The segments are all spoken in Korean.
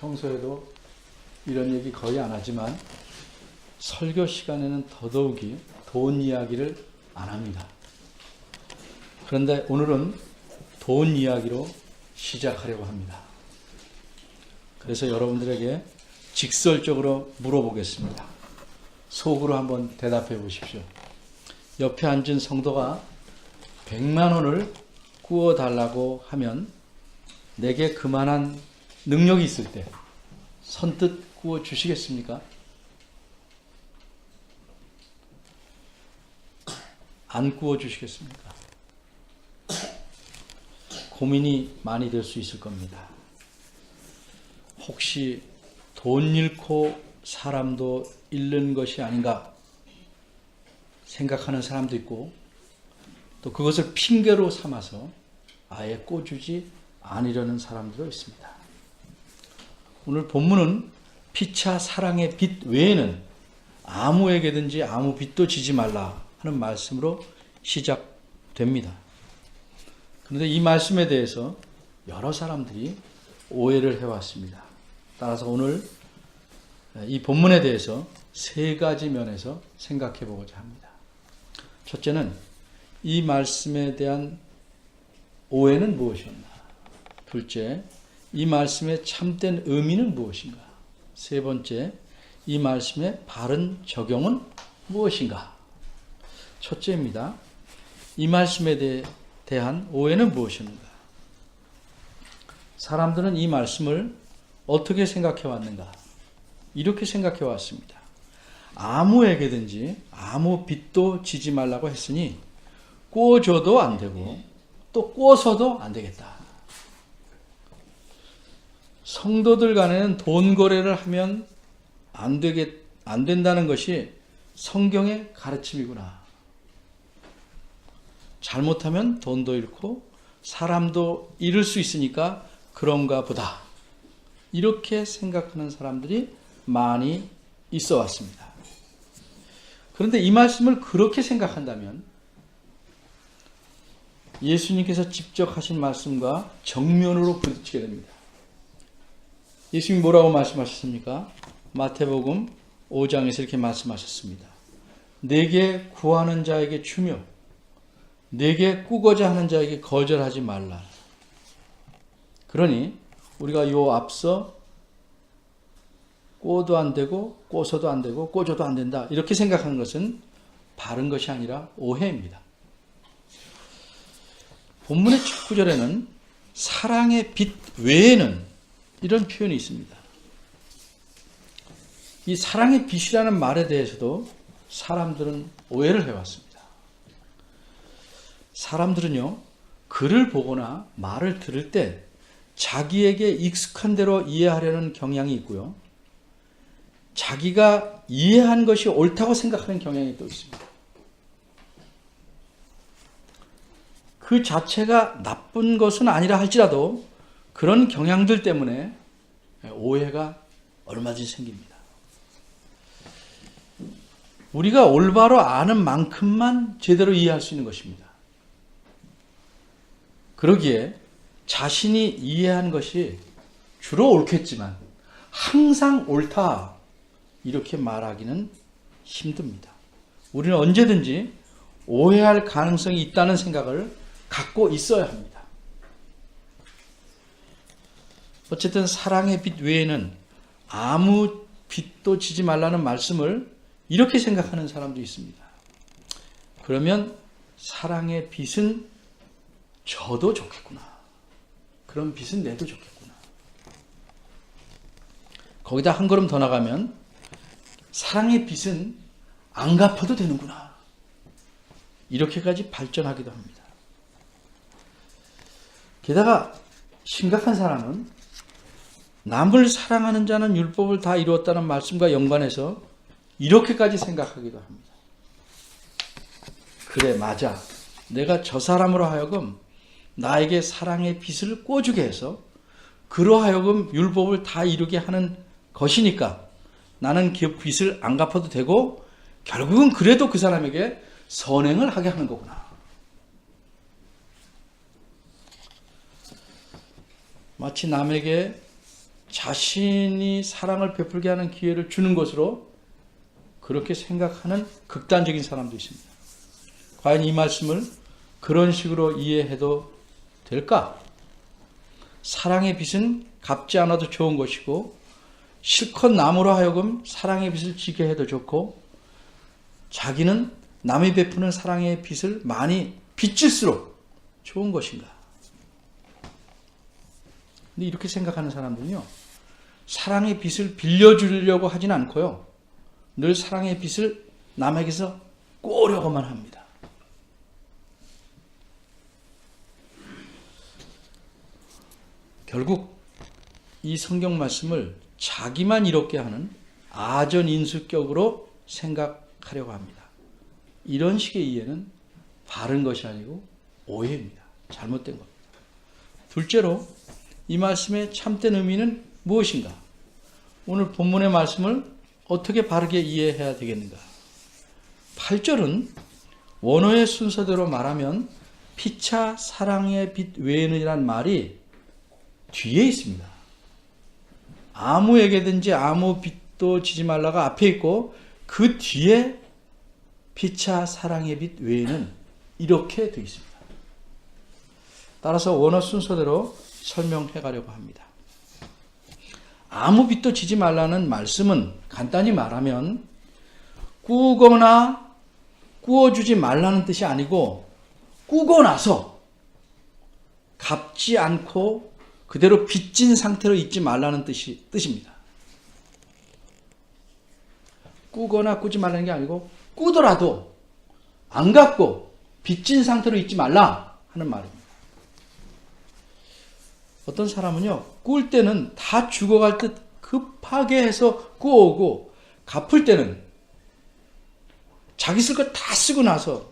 평소에도 이런 얘기 거의 안 하지만 설교 시간에는 더더욱이 돈 이야기를 안 합니다. 그런데 오늘은 돈 이야기로 시작하려고 합니다. 그래서 여러분들에게 직설적으로 물어보겠습니다. 속으로 한번 대답해 보십시오. 옆에 앉은 성도가 100만 원을 구워달라고 하면 내게 그만한 능력이 있을 때 선뜻 구워 주시겠습니까? 안 구워 주시겠습니까? 고민이 많이 될 수 있을 겁니다. 혹시 돈 잃고 사람도 잃는 것이 아닌가 생각하는 사람도 있고, 또 그것을 핑계로 삼아서 아예 꿔주지 않으려는 사람들도 있습니다. 오늘 본문은 피차 사랑의 빚 외에는 아무에게든지 아무 빚도 지지 말라 하는 말씀으로 시작됩니다. 그런데 이 말씀에 대해서 여러 사람들이 오해를 해왔습니다. 따라서 오늘 이 본문에 대해서 세 가지 면에서 생각해 보고자 합니다. 첫째는 이 말씀에 대한 오해는 무엇이었나? 둘째, 이 말씀의 참된 의미는 무엇인가? 세 번째, 이 말씀의 바른 적용은 무엇인가? 첫째입니다. 이 말씀에 대한 오해는 무엇인가? 사람들은 이 말씀을 어떻게 생각해 왔는가? 이렇게 생각해 왔습니다. 아무에게든지 아무 빚도 지지 말라고 했으니 꿔줘도 안 되고 또 꿔서도 안 되겠다. 성도들 간에는 돈 거래를 하면 안 된다는 것이 성경의 가르침이구나. 잘못하면 돈도 잃고 사람도 잃을 수 있으니까 그런가 보다. 이렇게 생각하는 사람들이 많이 있어 왔습니다. 그런데 이 말씀을 그렇게 생각한다면 예수님께서 직접 하신 말씀과 정면으로 부딪히게 됩니다. 예수님이 뭐라고 말씀하셨습니까? 마태복음 5장에서 이렇게 말씀하셨습니다. 내게 구하는 자에게 주며 내게 꾸고자 하는 자에게 거절하지 말라. 그러니 우리가 요 앞서 꿔도 안 되고 꿔서도 안 되고 꿔줘도 안 된다 이렇게 생각하는 것은 바른 것이 아니라 오해입니다. 본문의 첫 구절에는 사랑의 빚 외에는 이런 표현이 있습니다. 이 사랑의 빚이라는 말에 대해서도 사람들은 오해를 해왔습니다. 사람들은요, 글을 보거나 말을 들을 때 자기에게 익숙한 대로 이해하려는 경향이 있고요, 자기가 이해한 것이 옳다고 생각하는 경향이 또 있습니다. 그 자체가 나쁜 것은 아니라 할지라도 그런 경향들 때문에 오해가 얼마든지 생깁니다. 우리가 올바로 아는 만큼만 제대로 이해할 수 있는 것입니다. 그러기에 자신이 이해한 것이 주로 옳겠지만 항상 옳다 이렇게 말하기는 힘듭니다. 우리는 언제든지 오해할 가능성이 있다는 생각을 갖고 있어야 합니다. 어쨌든 사랑의 빚 외에는 아무 빚도 지지 말라는 말씀을 이렇게 생각하는 사람도 있습니다. 그러면 사랑의 빚은 져도 좋겠구나. 그런 빚은 내도 좋겠구나. 거기다 한 걸음 더 나가면 사랑의 빚은 안 갚아도 되는구나. 이렇게까지 발전하기도 합니다. 게다가 심각한 사람은 남을 사랑하는 자는 율법을 다 이루었다는 말씀과 연관해서 이렇게까지 생각하기도 합니다. 그래, 맞아. 내가 저 사람으로 하여금 나에게 사랑의 빚을 꿔주게 해서 그러하여금 율법을 다 이루게 하는 것이니까 나는 그 빚을 안 갚아도 되고 결국은 그래도 그 사람에게 선행을 하게 하는 거구나. 마치 남에게 자신이 사랑을 베풀게 하는 기회를 주는 것으로 그렇게 생각하는 극단적인 사람도 있습니다. 과연 이 말씀을 그런 식으로 이해해도 될까? 사랑의 빛은 갚지 않아도 좋은 것이고 실컷 남으로 하여금 사랑의 빛을 지게 해도 좋고 자기는 남이 베푸는 사랑의 빛을 많이 비칠수록 좋은 것인가? 근데 이렇게 생각하는 사람들은요, 사랑의 빛을 빌려주려고 하진 않고요, 늘 사랑의 빛을 남에게서 꼬려고만 합니다. 결국 이 성경 말씀을 자기만 이롭게 하는 아전인수격으로 생각하려고 합니다. 이런 식의 이해는 바른 것이 아니고 오해입니다. 잘못된 겁니다. 둘째로 이 말씀의 참된 의미는 무엇인가? 오늘 본문의 말씀을 어떻게 바르게 이해해야 되겠는가? 8절은 원어의 순서대로 말하면 피차 사랑의 빛 외에는이란 말이 뒤에 있습니다. 아무에게든지 아무 빛도 지지 말라가 앞에 있고 그 뒤에 피차 사랑의 빛 외에는 이렇게 되어 있습니다. 따라서 원어 순서대로 설명해 가려고 합니다. 아무 빛도 지지 말라는 말씀은 간단히 말하면 꾸거나 꾸어주지 말라는 뜻이 아니고 꾸고 나서 갚지 않고 그대로 빚진 상태로 있지 말라는 뜻입니다. 꾸거나 꾸지 말라는 게 아니고 꾸더라도 안 갚고 빚진 상태로 있지 말라 하는 말입니다. 어떤 사람은요, 꿀 때는 다 죽어갈 듯 급하게 해서 꾸어오고 갚을 때는 자기 쓸 거 다 쓰고 나서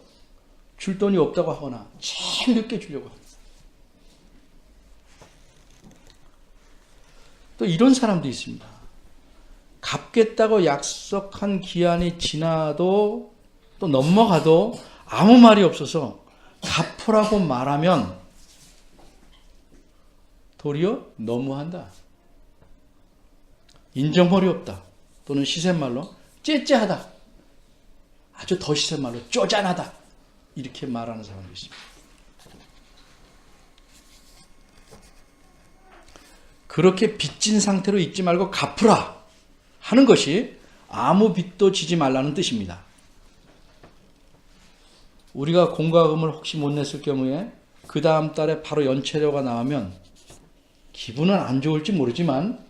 줄 돈이 없다고 하거나 제일 늦게 주려고 합니다. 또 이런 사람도 있습니다. 갚겠다고 약속한 기한이 지나도 또 넘어가도 아무 말이 없어서 갚으라고 말하면 도리어 너무한다, 인정머리 없다, 또는 시샘말로 째째하다, 아주 더 시샘말로 쪼잔하다, 이렇게 말하는 사람도 있습니다. 그렇게 빚진 상태로 있지 말고 갚으라 하는 것이 아무 빚도 지지 말라는 뜻입니다. 우리가 공과금을 혹시 못 냈을 경우에 그 다음 달에 바로 연체료가 나오면 기분은 안 좋을지 모르지만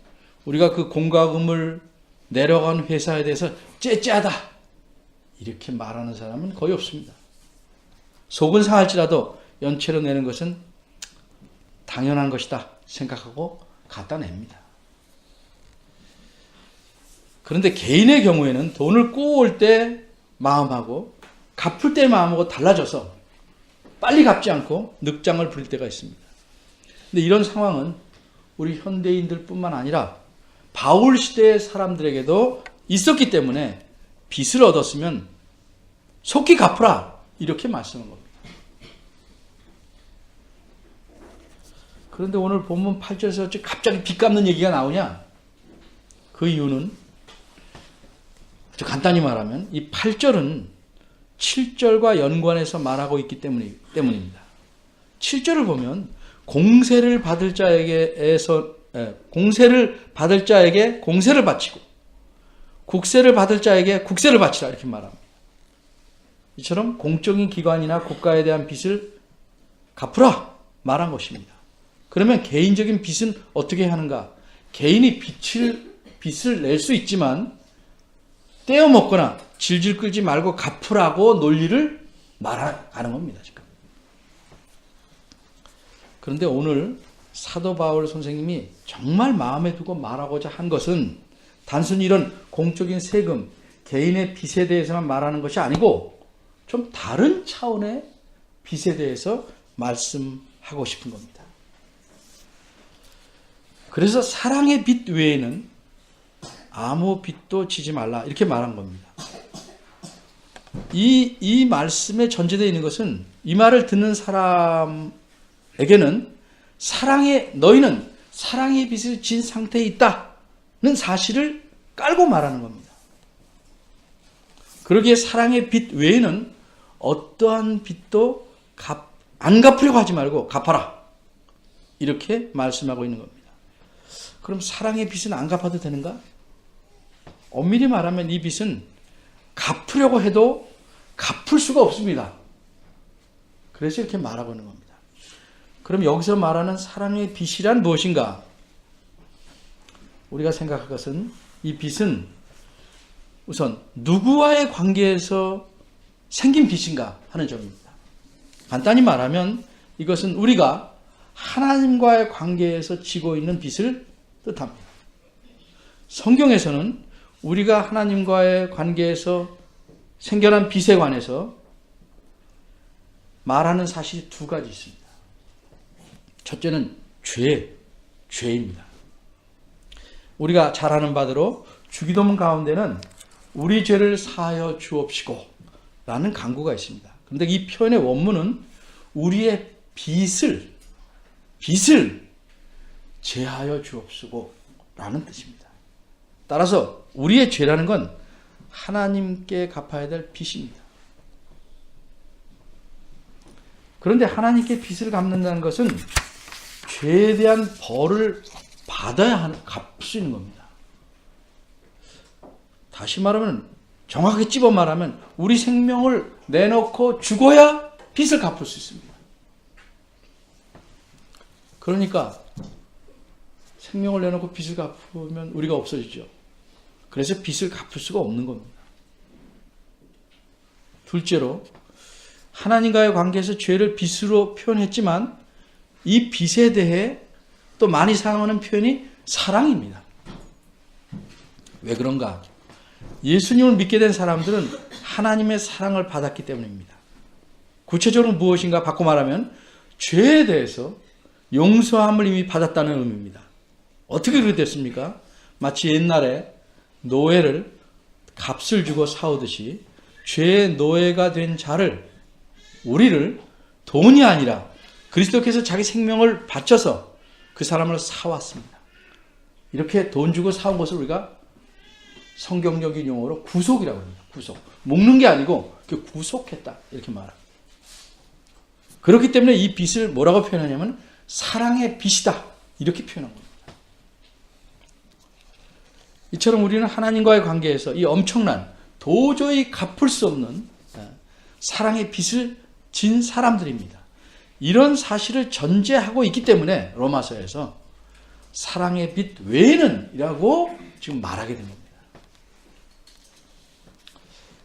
우리가 그 공과금을 내려간 회사에 대해서 째째하다 이렇게 말하는 사람은 거의 없습니다. 속은 상할지라도 연체료 내는 것은 당연한 것이다 생각하고 갖다 냅니다. 그런데 개인의 경우에는 돈을 꼬을 때 마음하고 갚을 때 마음하고 달라져서 빨리 갚지 않고 늑장을 부릴 때가 있습니다. 근데 이런 상황은 우리 현대인들 뿐만 아니라 바울 시대의 사람들에게도 있었기 때문에 빚을 얻었으면 속히 갚으라 이렇게 말씀한 겁니다. 그런데 오늘 본문 8절에서 갑자기 빚 갚는 얘기가 나오냐? 그 이유는 아주 간단히 말하면 이 8절은 7절과 연관해서 말하고 있기 때문입니다. 7절을 보면 공세를 받을 자에게 공세를 바치고 국세를 받을 자에게 국세를 바치라 이렇게 말합니다. 이처럼 공적인 기관이나 국가에 대한 빚을 갚으라 말한 것입니다. 그러면 개인적인 빚은 어떻게 하는가? 개인이 빚을 낼 수 있지만 떼어먹거나 질질 끌지 말고 갚으라고 논리를 말하는 겁니다. 지금. 그런데 오늘 사도 바울 선생님이 정말 마음에 두고 말하고자 한 것은 단순히 이런 공적인 세금, 개인의 빚에 대해서만 말하는 것이 아니고 좀 다른 차원의 빚에 대해서 말씀하고 싶은 겁니다. 그래서 사랑의 빚 외에는 아무 빚도 지지 말라 이렇게 말한 겁니다. 이 말씀에 전제되어 있는 것은 이 말을 듣는 사람에게는 너희는 사랑의 빚을 진 상태에 있다는 사실을 깔고 말하는 겁니다. 그러기에 사랑의 빚 외에는 어떠한 빚도 안 갚으려고 하지 말고 갚아라. 이렇게 말씀하고 있는 겁니다. 그럼 사랑의 빚은 안 갚아도 되는가? 엄밀히 말하면 이 빚은 갚으려고 해도 갚을 수가 없습니다. 그래서 이렇게 말하고 있는 겁니다. 그럼 여기서 말하는 사랑의 빚이란 무엇인가? 우리가 생각할 것은 이 빚은 우선 누구와의 관계에서 생긴 빚인가 하는 점입니다. 간단히 말하면 이것은 우리가 하나님과의 관계에서 지고 있는 빚을 뜻합니다. 성경에서는 우리가 하나님과의 관계에서 생겨난 빚에 관해서 말하는 사실이 두 가지 있습니다. 첫째는 죄입니다. 우리가 잘 아는 바대로 주기도문 가운데는 우리 죄를 사하여 주옵시고 라는 간구가 있습니다. 그런데 이 표현의 원문은 우리의 빚을 제하여 주옵시고 라는 뜻입니다. 따라서 우리의 죄라는 건 하나님께 갚아야 될 빚입니다. 그런데 하나님께 빚을 갚는다는 것은 죄에 대한 벌을 받아야 갚을 수 있는 겁니다. 다시 말하면 정확하게 찝어 말하면 우리 생명을 내놓고 죽어야 빚을 갚을 수 있습니다. 그러니까 생명을 내놓고 빚을 갚으면 우리가 없어지죠. 그래서 빚을 갚을 수가 없는 겁니다. 둘째로 하나님과의 관계에서 죄를 빚으로 표현했지만 이 빚에 대해 또 많이 사용하는 표현이 사랑입니다. 왜 그런가? 예수님을 믿게 된 사람들은 하나님의 사랑을 받았기 때문입니다. 구체적으로 무엇인가 바꿔 말하면 죄에 대해서 용서함을 이미 받았다는 의미입니다. 어떻게 그렇게 됐습니까? 마치 옛날에 노예를 값을 주고 사오듯이 죄의 노예가 된 자를 우리를 돈이 아니라 그리스도께서 자기 생명을 바쳐서 그 사람을 사왔습니다. 이렇게 돈 주고 사온 것을 우리가 성경적인 용어로 구속이라고 합니다. 구속. 묶는 게 아니고 구속했다 이렇게 말합니다. 그렇기 때문에 이 빚을 뭐라고 표현하냐면 사랑의 빚이다 이렇게 표현한 겁니다. 이처럼 우리는 하나님과의 관계에서 이 엄청난 도저히 갚을 수 없는 사랑의 빚을 진 사람들입니다. 이런 사실을 전제하고 있기 때문에 로마서에서 사랑의 빚 외에는 이라고 지금 말하게 된 겁니다.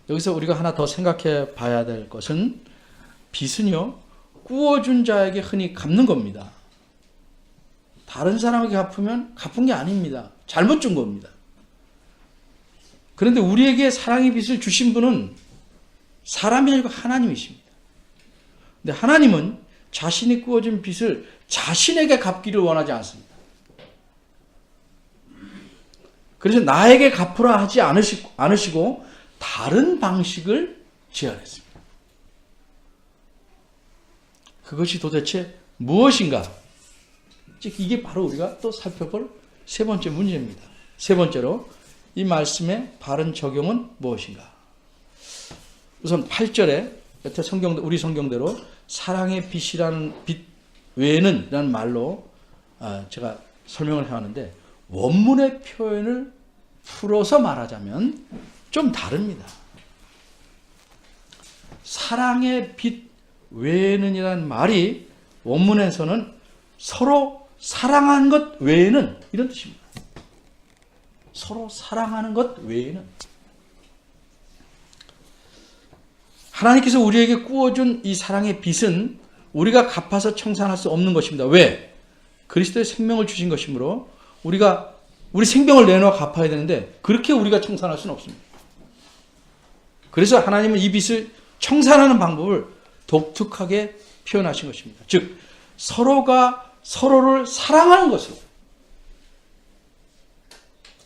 여기서 우리가 하나 더 생각해 봐야 될 것은 빚은요 꾸어준 자에게 흔히 갚는 겁니다. 다른 사람에게 갚으면 갚은 게 아닙니다. 잘못 준 겁니다. 그런데 우리에게 사랑의 빚을 주신 분은 사람이 아니고 하나님이십니다. 근데 하나님은 자신이 꾸어준 빚을 자신에게 갚기를 원하지 않습니다. 그래서 나에게 갚으라 하지 않으시고 다른 방식을 제안했습니다. 그것이 도대체 무엇인가? 즉 이게 바로 우리가 또 살펴볼 세 번째 문제입니다. 세 번째로 이 말씀의 바른 적용은 무엇인가? 우선 8절에 여태 우리 성경대로 사랑의 빚이라는 빚 외에는 이라는 말로 제가 설명을 해왔는데 원문의 표현을 풀어서 말하자면 좀 다릅니다. 사랑의 빚 외에는 이라는 말이 원문에서는 서로 사랑한 것 외에는 이런 뜻입니다. 서로 사랑하는 것 외에는 하나님께서 우리에게 꾸어준 이 사랑의 빚은 우리가 갚아서 청산할 수 없는 것입니다. 왜? 그리스도의 생명을 주신 것이므로 우리가 우리 생명을 내놓아 갚아야 되는데 그렇게 우리가 청산할 수는 없습니다. 그래서 하나님은 이 빚을 청산하는 방법을 독특하게 표현하신 것입니다. 즉 서로가 서로를 사랑하는 것으로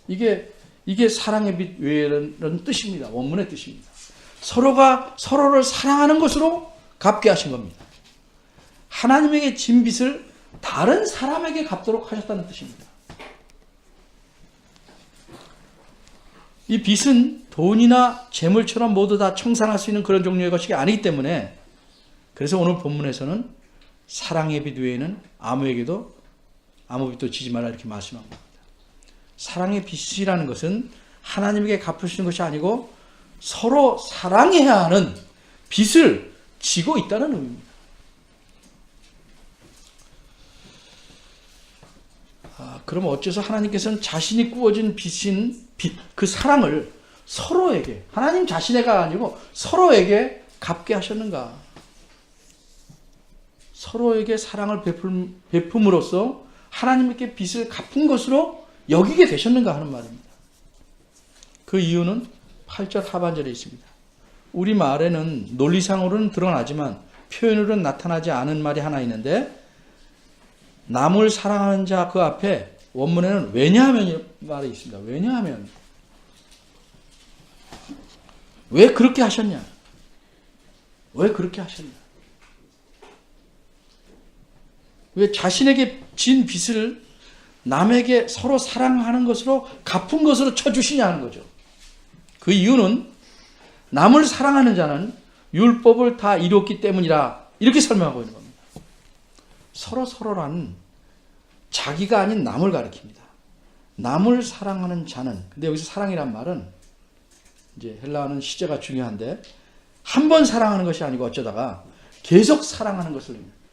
이게 사랑의 빚 외에는 뜻입니다. 원문의 뜻입니다. 서로가 서로를 사랑하는 것으로 갚게 하신 겁니다. 하나님에게 진 빚을 다른 사람에게 갚도록 하셨다는 뜻입니다. 이 빚은 돈이나 재물처럼 모두 다 청산할 수 있는 그런 종류의 것이 아니기 때문에, 그래서 오늘 본문에서는 사랑의 빚 외에는 아무에게도 아무 빚도 지지 말라 이렇게 말씀한 겁니다. 사랑의 빚이라는 것은 하나님에게 갚으시는 것이 아니고 서로 사랑해야 하는 빚을 지고 있다는 의미입니다. 그럼 어째서 하나님께서는 자신이 꾸어진 빚인 그 사랑을 서로에게, 하나님 자신에가 아니고 서로에게 갚게 하셨는가? 서로에게 사랑을 베품으로써 하나님께 빚을 갚은 것으로 여기게 되셨는가 하는 말입니다. 그 이유는 8절 하반절에 있습니다. 우리말에는 논리상으로는 드러나지만 표현으로는 나타나지 않은 말이 하나 있는데, 남을 사랑하는 자 그 앞에 원문에는 왜냐하면 말이 있습니다. 왜냐하면, 왜 그렇게 하셨냐? 왜 그렇게 하셨냐? 왜 자신에게 진 빚을 남에게 서로 사랑하는 것으로 갚은 것으로 쳐주시냐 하는 거죠. 그 이유는 남을 사랑하는 자는 율법을 다 이뤘기 때문이라 이렇게 설명하고 있는 겁니다. 서로라는 자기가 아닌 남을 가리킵니다. 남을 사랑하는 자는, 근데 여기서 사랑이란 말은 이제 헬라어는 시제가 중요한데, 한 번 사랑하는 것이 아니고 어쩌다가 계속 사랑하는 것을 의미합니다.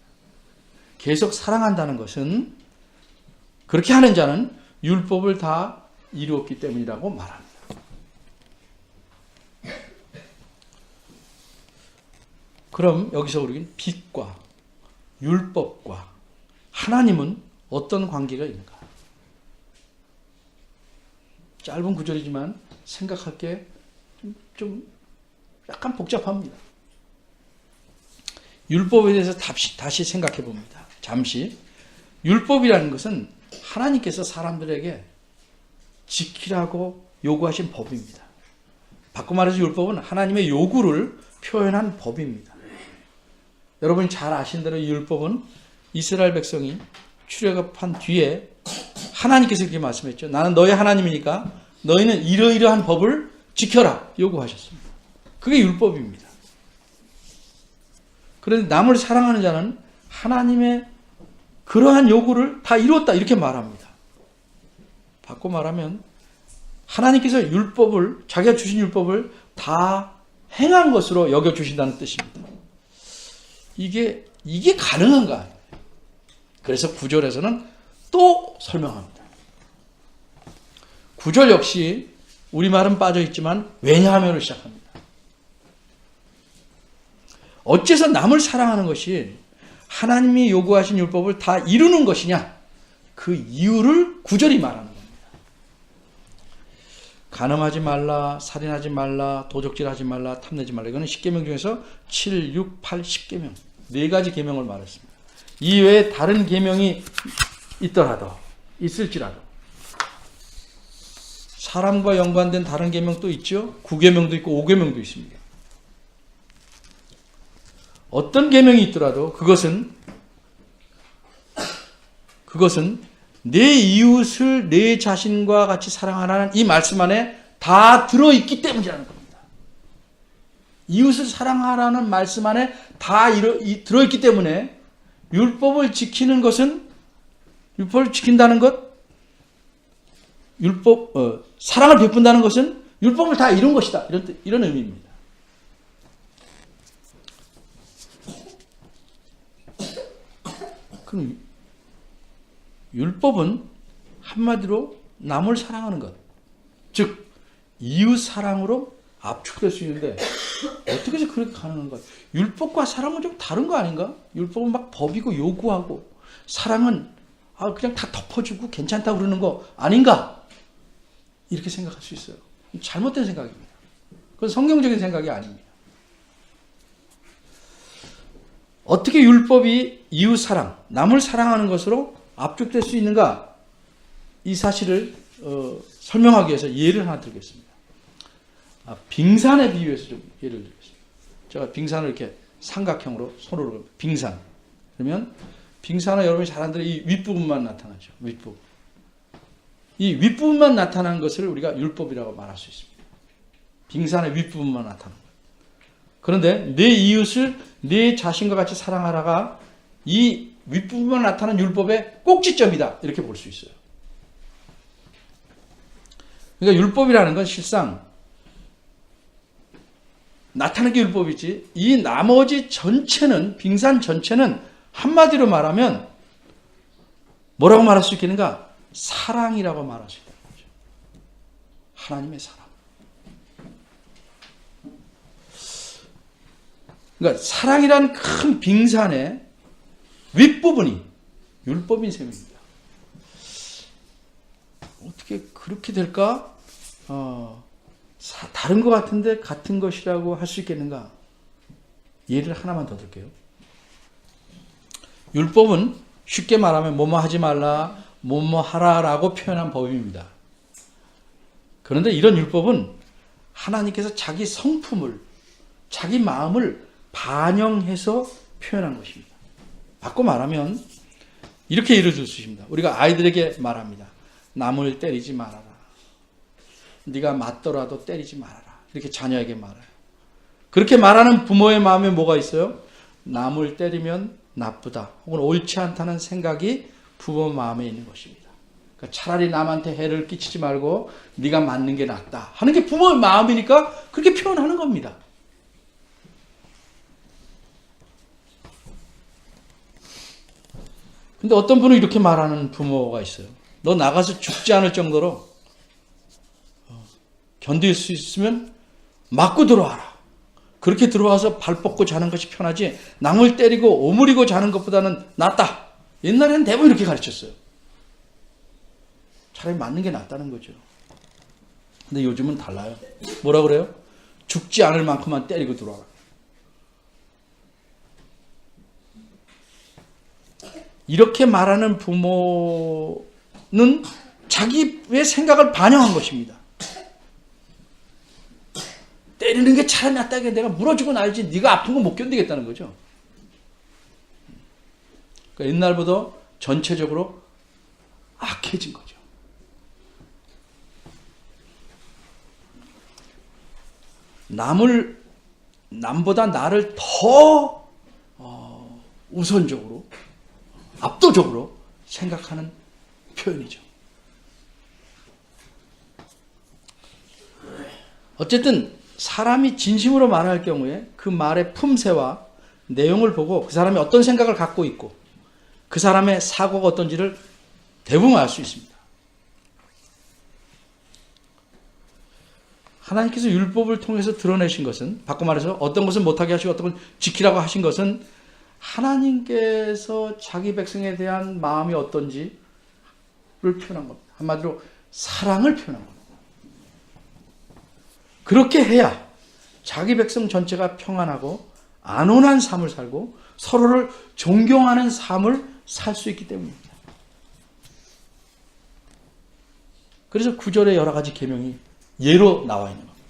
계속 사랑한다는 것은, 그렇게 하는 자는 율법을 다 이루었기 때문이라고 말합니다. 그럼 여기서 우리는 빚과 율법과 하나님은 어떤 관계가 있는가? 짧은 구절이지만 생각할 게 좀 약간 복잡합니다. 율법에 대해서 다시 생각해 봅니다. 잠시. 율법이라는 것은 하나님께서 사람들에게 지키라고 요구하신 법입니다. 바꿔 말해서 율법은 하나님의 요구를 표현한 법입니다. 여러분이 잘 아신 대로 이 율법은 이스라엘 백성이 출애굽한 뒤에 하나님께서 이렇게 말씀했죠. 나는 너의 하나님이니까 너희는 이러이러한 법을 지켜라 요구하셨습니다. 그게 율법입니다. 그런데 남을 사랑하는 자는 하나님의 그러한 요구를 다 이루었다 이렇게 말합니다. 바꿔 말하면 하나님께서 율법을, 자기가 주신 율법을 다 행한 것으로 여겨주신다는 뜻입니다. 이게 가능한가? 그래서 9절에서는 또 설명합니다. 9절 역시 우리말은 빠져있지만 왜냐하면으로 시작합니다. 어째서 남을 사랑하는 것이 하나님이 요구하신 율법을 다 이루는 것이냐? 그 이유를 9절이 말하는 겁니다. 간음하지 말라, 살인하지 말라, 도적질하지 말라, 탐내지 말라. 이거는 10계명 중에서 7, 6, 8, 10계명. 4가지 계명을 말했습니다. 이외에 다른 계명이 있을지라도 사람과 연관된 다른 계명도 있죠. 9계명도 있고 5계명도 있습니다. 어떤 계명이 있더라도 그것은 내 이웃을 내 자신과 같이 사랑하라는 이 말씀 안에 다 들어있기 때문이라는 겁니다. 이웃을 사랑하라는 말씀 안에 다 들어있기 때문에 율법을 지키는 것은, 율법을 지킨다는 것, 사랑을 베푼다는 것은 율법을 다 이룬 것이다. 이런 의미입니다. 그럼 율법은 한마디로 남을 사랑하는 것, 즉 이웃 사랑으로 압축될 수 있는데 어떻게 해서 그렇게 가능한가? 율법과 사랑은 좀 다른 거 아닌가? 율법은 막 법이고 요구하고, 사랑은 그냥 다 덮어주고 괜찮다고 그러는 거 아닌가? 이렇게 생각할 수 있어요. 잘못된 생각입니다. 그건 성경적인 생각이 아닙니다. 어떻게 율법이 이웃 사랑, 남을 사랑하는 것으로 압축될 수 있는가? 이 사실을 설명하기 위해서 예를 하나 들겠습니다. 빙산에 비유해서 좀 예를 들겠습니다. 제가 빙산을 이렇게 삼각형으로 손으로 빙산. 그러면 빙산은 여러분이 잘 아는 대로 이 윗부분만 나타나죠. 윗부분. 이 윗부분만 나타난 것을 우리가 율법이라고 말할 수 있습니다. 빙산의 윗부분만 나타나는 거예요. 그런데 내 이웃을 내 자신과 같이 사랑하라가 이 윗부분만 나타나는 율법의 꼭지점이다. 이렇게 볼 수 있어요. 그러니까 율법이라는 건 실상 나타나는 게 율법이지 이 나머지 전체는 빙산 전체는 한마디로 말하면 뭐라고 말할 수 있겠는가? 사랑이라고 말할 수 있다는 거죠. 하나님의 사랑. 그러니까 사랑이란 큰 빙산의 윗부분이 율법인 셈입니다. 어떻게 그렇게 될까? 다른 것 같은데 같은 것이라고 할 수 있겠는가? 예를 하나만 더 들게요. 율법은 쉽게 말하면 뭐뭐 하지 말라, 뭐뭐 하라라고 표현한 법입니다. 그런데 이런 율법은 하나님께서 자기 성품을, 자기 마음을 반영해서 표현한 것입니다. 바꿔 말하면 이렇게 예를 들 수 있습니다. 우리가 아이들에게 말합니다. 남을 때리지 말아라. 네가 맞더라도 때리지 말아라. 이렇게 자녀에게 말해요. 그렇게 말하는 부모의 마음에 뭐가 있어요? 남을 때리면 나쁘다. 혹은 옳지 않다는 생각이 부모 마음에 있는 것입니다. 그러니까 차라리 남한테 해를 끼치지 말고 네가 맞는 게 낫다 하는 게 부모의 마음이니까 그렇게 표현하는 겁니다. 근데 어떤 분은 이렇게 말하는 부모가 있어요. 너 나가서 죽지 않을 정도로 견딜 수 있으면 맞고 들어와라. 그렇게 들어와서 발 뻗고 자는 것이 편하지 남을 때리고 오므리고 자는 것보다는 낫다. 옛날에는 대부분 이렇게 가르쳤어요. 차라리 맞는 게 낫다는 거죠. 근데 요즘은 달라요. 뭐라 그래요? 죽지 않을 만큼만 때리고 들어와라. 이렇게 말하는 부모는 자기의 생각을 반영한 것입니다. 때리는 게 차라리 낫다게 내가 물어주고 날지 네가 아픈 거 못 견디겠다는 거죠. 그러니까 옛날보다 전체적으로 악해진 거죠. 남보다 나를 더 우선적으로 압도적으로 생각하는 표현이죠. 어쨌든 사람이 진심으로 말할 경우에 그 말의 품새와 내용을 보고 그 사람이 어떤 생각을 갖고 있고 그 사람의 사고가 어떤지를 대부분 알 수 있습니다. 하나님께서 율법을 통해서 드러내신 것은 바꿔 말해서 어떤 것은 못하게 하시고 어떤 것은 지키라고 하신 것은 하나님께서 자기 백성에 대한 마음이 어떤지를 표현한 겁니다. 한마디로 사랑을 표현한 겁니다. 그렇게 해야 자기 백성 전체가 평안하고 안온한 삶을 살고 서로를 존경하는 삶을 살 수 있기 때문입니다. 그래서 9절에 여러 가지 계명이 예로 나와 있는 겁니다.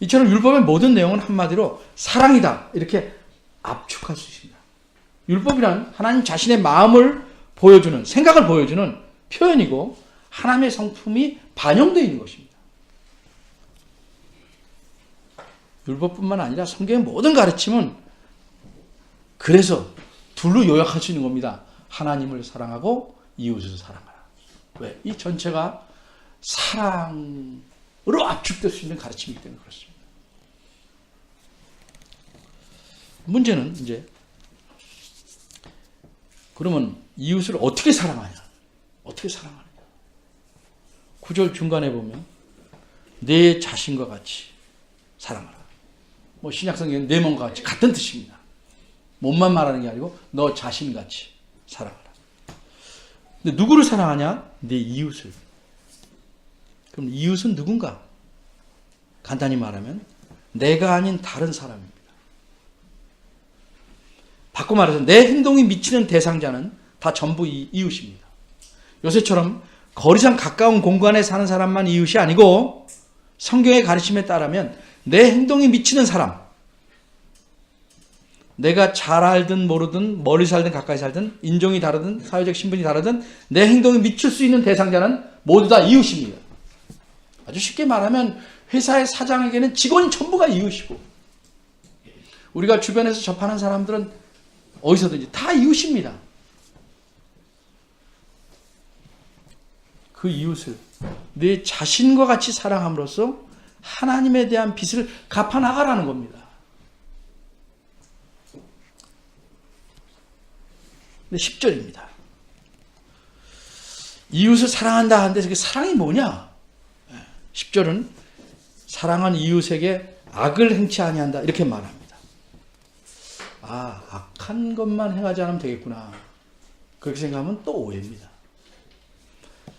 이처럼 율법의 모든 내용은 한마디로 사랑이다 이렇게 압축할 수 있습니다. 율법이란 하나님 자신의 마음을 보여주는, 생각을 보여주는 표현이고 하나님의 성품이 반영되어 있는 것입니다. 율법뿐만 아니라 성경의 모든 가르침은 그래서 둘로 요약할 수 있는 겁니다. 하나님을 사랑하고 이웃을 사랑하라. 왜? 이 전체가 사랑으로 압축될 수 있는 가르침이기 때문에 그렇습니다. 문제는 이제 그러면 이웃을 어떻게 사랑하냐? 어떻게 사랑하느냐? 9절 중간에 보면 내 자신과 같이 사랑하라. 뭐 신약성경은 내 몸과 같이 같은 뜻입니다. 몸만 말하는 게 아니고 너 자신같이 사랑하라. 근데 누구를 사랑하냐? 내 이웃을. 그럼 이웃은 누군가? 간단히 말하면 내가 아닌 다른 사람입니다. 바꿔 말해서 내 행동이 미치는 대상자는 다 전부 이웃입니다. 요새처럼 거리상 가까운 공간에 사는 사람만 이웃이 아니고 성경의 가르침에 따르면 내 행동이 미치는 사람, 내가 잘 알든 모르든 멀리 살든 가까이 살든 인종이 다르든 사회적 신분이 다르든 내 행동에 미칠 수 있는 대상자는 모두 다 이웃입니다. 아주 쉽게 말하면 회사의 사장에게는 직원이 전부가 이웃이고 우리가 주변에서 접하는 사람들은 어디서든지 다 이웃입니다. 그 이웃을 내 자신과 같이 사랑함으로써 하나님에 대한 빚을 갚아나가라는 겁니다. 근데 10절입니다. 이웃을 사랑한다 하는데 그 사랑이 뭐냐? 10절은 사랑한 이웃에게 악을 행치 아니한다 이렇게 말합니다. 아, 악한 것만 행하지 않으면 되겠구나. 그렇게 생각하면 또 오해입니다.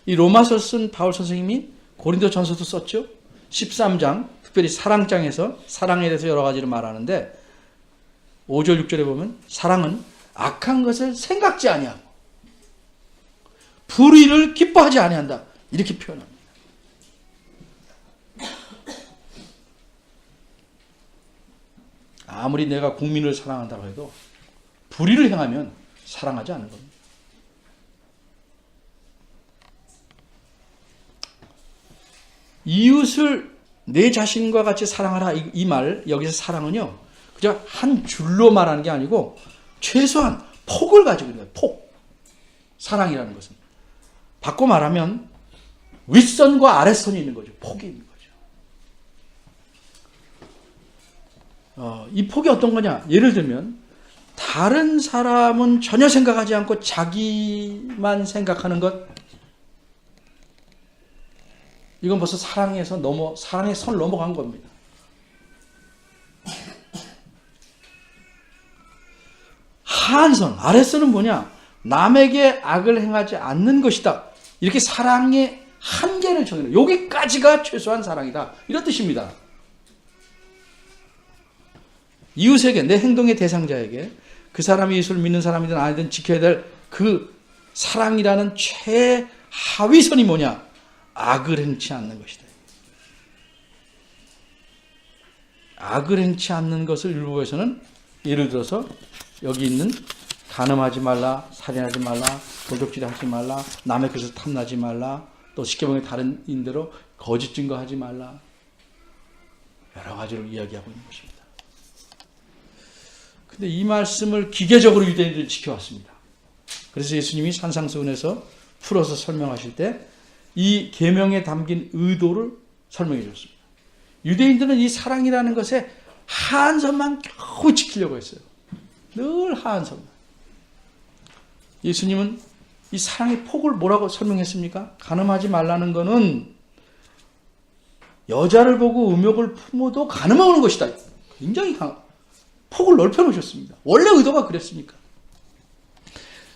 이 로마서 쓴 바울 선생님이 고린도 전서도 썼죠. 13장 특별히 사랑장에서 사랑에 대해서 여러 가지를 말하는데 5절 6절에 보면 사랑은 악한 것을 생각지 아니하고 불의를 기뻐하지 아니한다 이렇게 표현합니다. 아무리 내가 국민을 사랑한다고 해도 불의를 행하면 사랑하지 않는 겁니다. 이웃을 내 자신과 같이 사랑하라 이 말 여기서 사랑은요 그저 한 줄로 말하는 게 아니고 최소한 폭을 가지고 있는 거예요. 폭. 사랑이라는 것은 바꿔 말하면 윗선과 아랫선이 있는 거죠. 폭이 있는 거죠. 이 폭이 어떤 거냐? 예를 들면 다른 사람은 전혀 생각하지 않고 자기만 생각하는 것 이건 벌써 사랑의 선 넘어간 겁니다. 하한선, 아랫선은 뭐냐? 남에게 악을 행하지 않는 것이다. 이렇게 사랑의 한계를 정해요. 여기까지가 최소한 사랑이다. 이런 뜻입니다. 이웃에게, 내 행동의 대상자에게 그 사람이 예수를 믿는 사람이든 아니든 지켜야 될 그 사랑이라는 최하위선이 뭐냐? 악을 행치 않는 것이다. 악을 행치 않는 것을 율법에서는 예를 들어서 여기 있는 간음하지 말라, 살인하지 말라, 도적질하지 말라, 남의 것을 탐나지 말라, 또 쉽게 보면 다른 인대로 거짓 증거하지 말라 여러 가지로 이야기하고 있는 것입니다. 근데 이 말씀을 기계적으로 유대인들이 지켜왔습니다. 그래서 예수님이 산상수훈에서 풀어서 설명하실 때 이 계명에 담긴 의도를 설명해 줬습니다. 유대인들은 이 사랑이라는 것에 하한선만 겨우 지키려고 했어요. 늘 하한선만. 예수님은 이 사랑의 폭을 뭐라고 설명했습니까? 간음하지 말라는 것은 여자를 보고 음욕을 품어도 간음하는 것이다. 굉장히 폭을 넓혀놓으셨습니다. 원래 의도가 그랬으니까.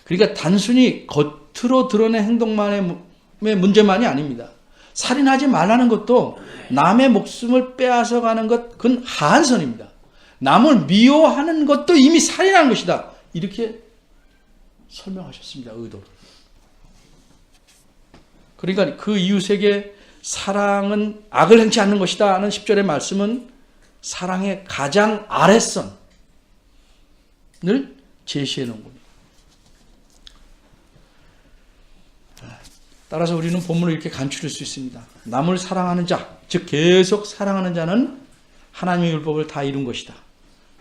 그러니까 단순히 겉으로 드러낸 행동만의 문제만이 아닙니다. 살인하지 말라는 것도 남의 목숨을 빼앗아가는 것, 그건 하한선입니다. 남을 미워하는 것도 이미 살인하는 것이다. 이렇게 설명하셨습니다. 의도를. 그러니까 그 이웃에게 사랑은 악을 행치 않는 것이다 하는 10절의 말씀은 사랑의 가장 아랫선을 제시해 놓은 겁니다. 따라서 우리는 본문을 이렇게 간추릴 수 있습니다. 남을 사랑하는 자, 즉 계속 사랑하는 자는 하나님의 율법을 다 이룬 것이다.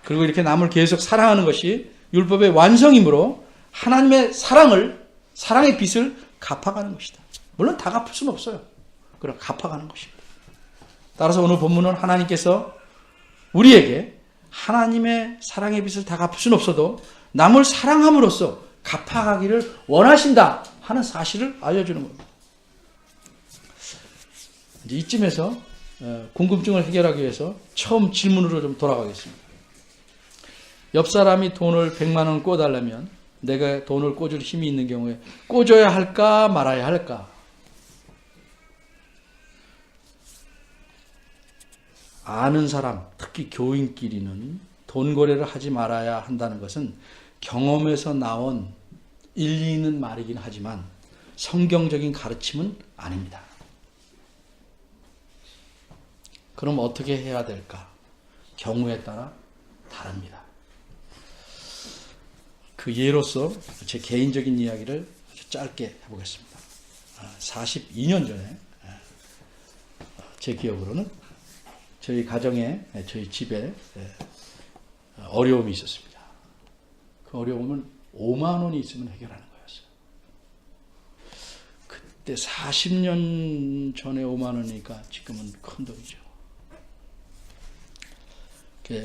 그리고 이렇게 남을 계속 사랑하는 것이 율법의 완성이므로 하나님의 사랑의 빚을 갚아가는 것이다. 물론 다 갚을 수는 없어요. 그럼 갚아가는 것입니다. 따라서 오늘 본문은 하나님께서 우리에게 하나님의 사랑의 빚을 다 갚을 수는 없어도 남을 사랑함으로써 갚아가기를 원하신다 하는 사실을 알려주는 겁니다. 이제 이쯤에서 궁금증을 해결하기 위해서 처음 질문으로 좀 돌아가겠습니다. 옆 사람이 돈을 100만 원 꿔달라면 내가 돈을 꿔줄 힘이 있는 경우에 꿔줘야 할까 말아야 할까? 아는 사람, 특히 교인끼리는 돈 거래를 하지 말아야 한다는 것은 경험에서 나온 일리 있는 말이긴 하지만 성경적인 가르침은 아닙니다. 그럼 어떻게 해야 될까? 경우에 따라 다릅니다. 그 예로서 제 개인적인 이야기를 아주 짧게 해보겠습니다. 42년 전에 제 기억으로는 저희 가정에, 저희 집에 어려움이 있었습니다. 그 어려움은 5만 원이 있으면 해결하는 거였어요. 그때 40년 전에 5만 원이니까 지금은 큰 돈이죠.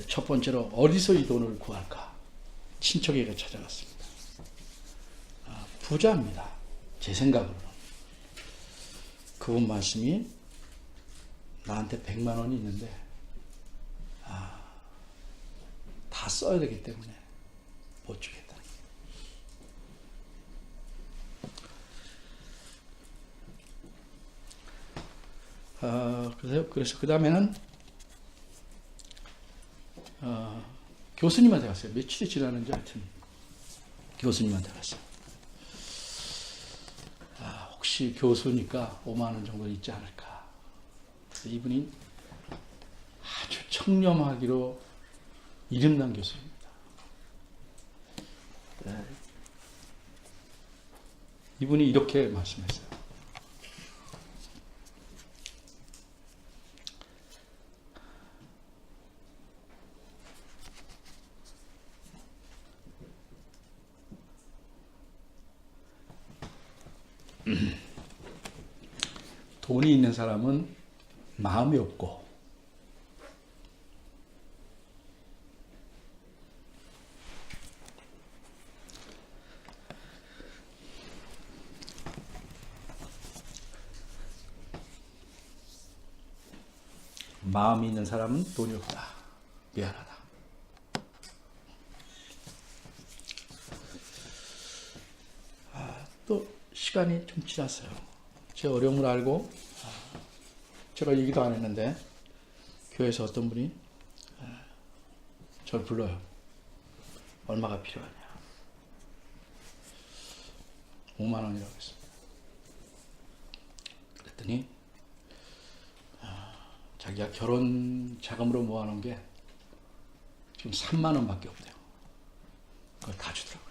첫 번째로 어디서 이 돈을 구할까? 친척에게 찾아갔습니다. 부자입니다. 제 생각으로는. 그분 말씀이 나한테 100만 원이 있는데 다 써야 되기 때문에 못 주겠다. 그래서 그 다음에는 교수님한테 갔어요. 며칠이 지났는지 하여튼 교수님한테 갔어요. 혹시 교수니까 5만 원 정도 있지 않을까. 이분이 아주 청렴하기로 이름난 교수입니다. 이분이 이렇게 말씀했어요. 돈이 있는 사람은 마음이 없고 마음이 있는 사람은 돈이 없다. 미안하다. 또 시간이 좀 지났어요. 제 어려움을 알고 제가 얘기도 안 했는데 교회에서 어떤 분이 저를 불러요. 얼마가 필요하냐. 5만 원이라고 했습니다. 그랬더니 자기가 결혼 자금으로 모아놓은 게 지금 3만 원밖에 없대요. 그걸 다 주더라고요.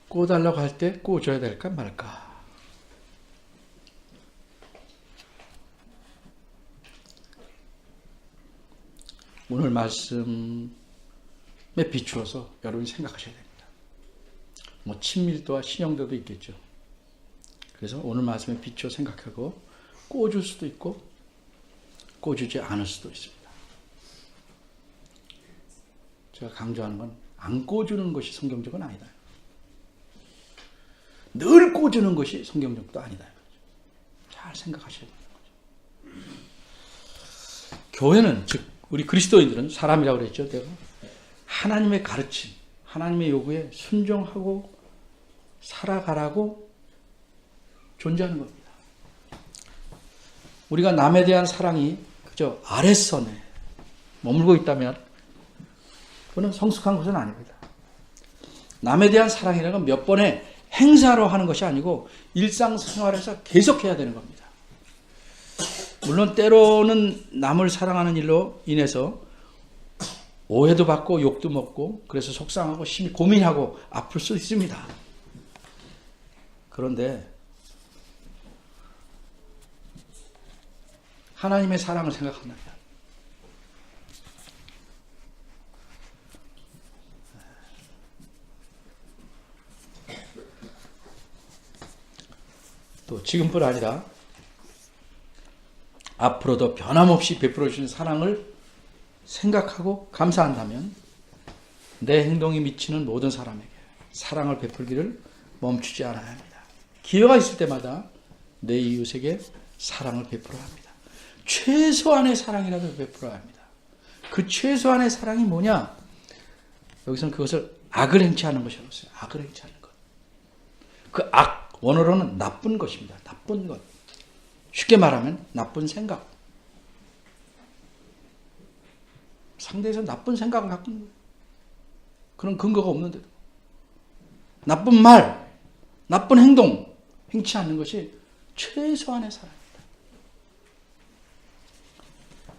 꼬달라고 할 때 꼬줘야 될까 말까. 오늘 말씀에 비추어서 여러분이 생각하셔야 됩니다. 뭐 친밀도와 신용도도 있겠죠. 그래서 오늘 말씀에 비추어 생각하고 꼬줄 수도 있고 꼬주지 않을 수도 있습니다. 제가 강조하는 건 안 꼬주는 것이 성경적은 아니다. 늘 꼬주는 것이 성경적도 아니다. 잘 생각하셔야 되는 거죠. 교회는, 즉 우리 그리스도인들은 사람이라고 그랬죠. 내가 하나님의 가르침, 하나님의 요구에 순종하고 살아가라고 존재하는 겁니다. 우리가 남에 대한 사랑이 그저 아랫선에 머물고 있다면 그거는 성숙한 것은 아닙니다. 남에 대한 사랑이라는 건 몇 번의 행사로 하는 것이 아니고 일상생활에서 계속해야 되는 겁니다. 물론 때로는 남을 사랑하는 일로 인해서 오해도 받고 욕도 먹고 그래서 속상하고 심히 고민하고 아플 수 있습니다. 그런데 하나님의 사랑을 생각한다면 또 지금뿐 아니라 앞으로도 변함없이 베풀어 주신 사랑을 생각하고 감사한다면 내 행동이 미치는 모든 사람에게 사랑을 베풀기를 멈추지 않아야 합니다. 기회가 있을 때마다 내 이웃에게 사랑을 베풀어야 합니다. 최소한의 사랑이라도 베풀어야 합니다. 그 최소한의 사랑이 뭐냐? 여기서는 그것을 악을 행치하는 것이라고 했어요. 악을 행치하는 것. 그 악, 원어로는 나쁜 것입니다. 나쁜 것. 쉽게 말하면 나쁜 생각. 상대에서 나쁜 생각을 갖고 있는 거예요. 그런 근거가 없는데도. 나쁜 말, 나쁜 행동 행치 않는 것이 최소한의 사랑입니다.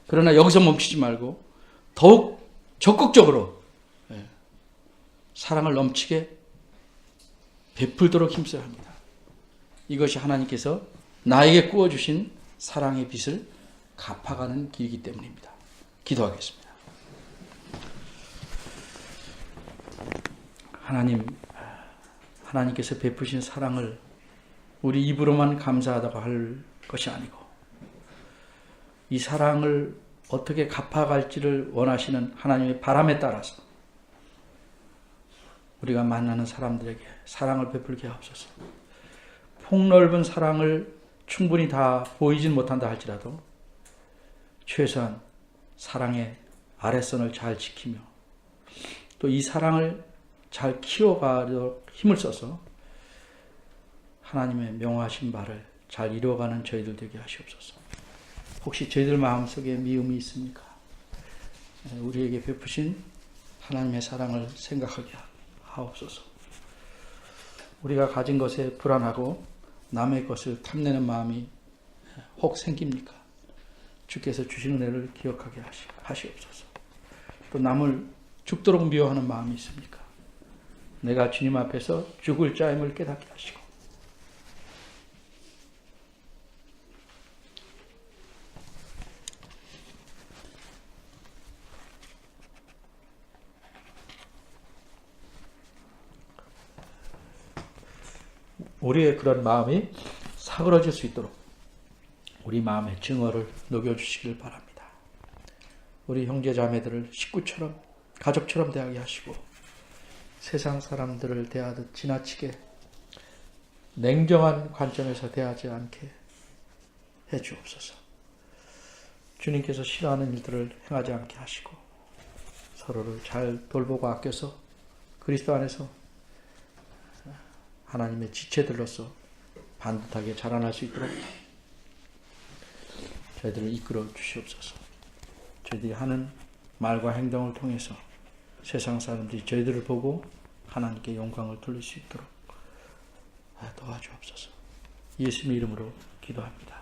그러나 여기서 멈추지 말고 더욱 적극적으로 사랑을 넘치게 베풀도록 힘써야 합니다. 이것이 하나님께서 나에게 구워주신 사랑의 빚을 갚아가는 길이기 때문입니다. 기도하겠습니다. 하나님께서 베푸신 사랑을 우리 입으로만 감사하다고 할 것이 아니고 이 사랑을 어떻게 갚아갈지를 원하시는 하나님의 바람에 따라서 우리가 만나는 사람들에게 사랑을 베풀게 하옵소서. 폭넓은 사랑을 충분히 다 보이진 못한다 할지라도 최소한 사랑의 아래선을 잘 지키며 또 이 사랑을 잘 키워가도록 힘을 써서 하나님의 명하신 바를 잘 이루어가는 저희들 되게 하시옵소서. 혹시 저희들 마음속에 미움이 있습니까? 우리에게 베푸신 하나님의 사랑을 생각하게 하옵소서. 우리가 가진 것에 불안하고 남의 것을 탐내는 마음이 혹 생깁니까? 주께서 주신 은혜를 기억하게 하시옵소서. 또 남을 죽도록 미워하는 마음이 있습니까? 내가 주님 앞에서 죽을 자임을 깨닫게 하시고 우리의 그런 마음이 사그러질 수 있도록 우리 마음의 증오를 녹여주시길 바랍니다. 우리 형제 자매들을 식구처럼 가족처럼 대하게 하시고 세상 사람들을 대하듯 지나치게 냉정한 관점에서 대하지 않게 해주옵소서. 주님께서 싫어하는 일들을 행하지 않게 하시고 서로를 잘 돌보고 아껴서 그리스도 안에서 하나님의 지체들로서 반듯하게 자라날 수 있도록 저희들을 이끌어 주시옵소서. 저희들이 하는 말과 행동을 통해서 세상 사람들이 저희들을 보고 하나님께 영광을 돌릴 수 있도록 도와주옵소서. 예수님의 이름으로 기도합니다.